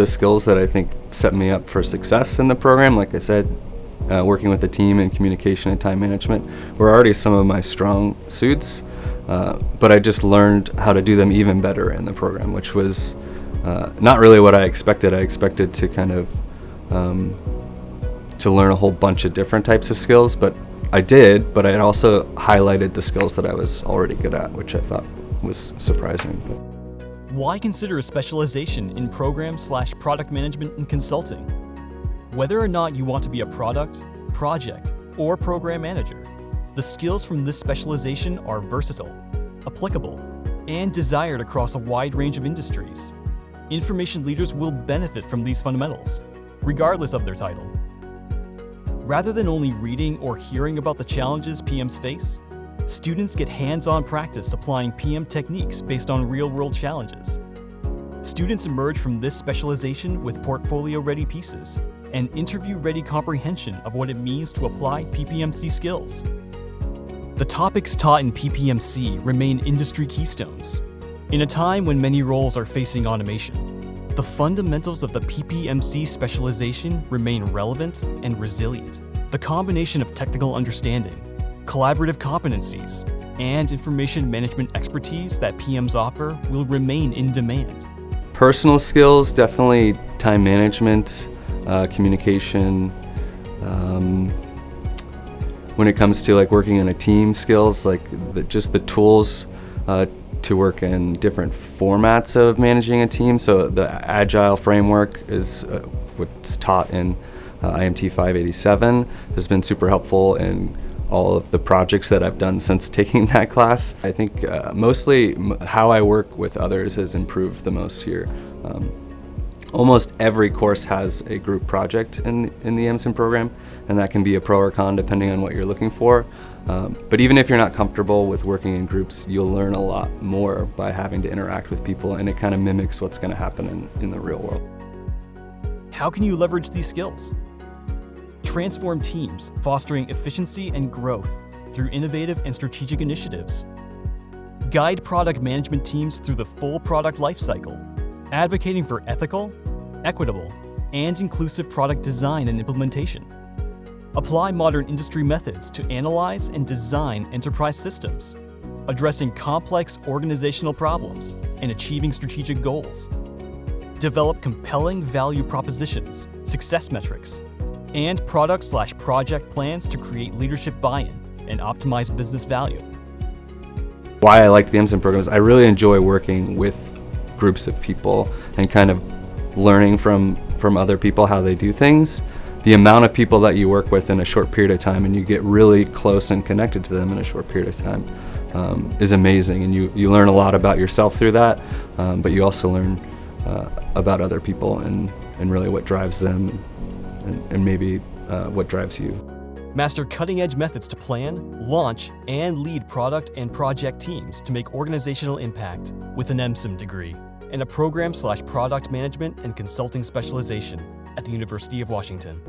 the skills that I think set me up for success in the program. Like I said, working with the team and communication and time management were already some of my strong suits, but I just learned how to do them even better in the program, which was not really what I expected. I expected to kind of to learn a whole bunch of different types of skills, but I did, but I also highlighted the skills that I was already good at, which I thought was surprising. Why consider a specialization in program/product management and consulting? Whether or not you want to be a product, project, or program manager, the skills from this specialization are versatile, applicable, and desired across a wide range of industries. Information leaders will benefit from these fundamentals, regardless of their title. Rather than only reading or hearing about the challenges PMs face, students get hands-on practice applying PM techniques based on real-world challenges. Students emerge from this specialization with portfolio-ready pieces and interview-ready comprehension of what it means to apply PPMC skills. The topics taught in PPMC remain industry keystones. In a time when many roles are facing automation, the fundamentals of the PPMC specialization remain relevant and resilient. The combination of technical understanding, collaborative competencies, and information management expertise that PMs offer will remain in demand. Personal skills, definitely time management, communication. When it comes to like working in a team, skills like just the tools to work in different formats of managing a team. So the Agile framework is what's taught in IMT 587 has been super helpful in all of the projects that I've done since taking that class. I think mostly how I work with others has improved the most here. Almost every course has a group project in the MSIM program, and that can be a pro or con depending on what you're looking for. But even if you're not comfortable with working in groups, you'll learn a lot more by having to interact with people, and it kind of mimics what's going to happen in the real world. How can you leverage these skills? Transform teams, fostering efficiency and growth through innovative and strategic initiatives. Guide product management teams through the full product lifecycle, advocating for ethical, equitable, and inclusive product design and implementation. Apply modern industry methods to analyze and design enterprise systems, addressing complex organizational problems and achieving strategic goals. Develop compelling value propositions, success metrics, and product/project plans to create leadership buy-in and optimize business value. Why I like the MSIM program is I really enjoy working with groups of people and kind of learning from other people how they do things. The amount of people that you work with in a short period of time and you get really close and connected to them in a short period of time is amazing, and you learn a lot about yourself through that, but you also learn about other people and really what drives them and maybe what drives you. Master cutting-edge methods to plan, launch, and lead product and project teams to make organizational impact with an MSIM degree and a program/product management and consulting specialization at the University of Washington.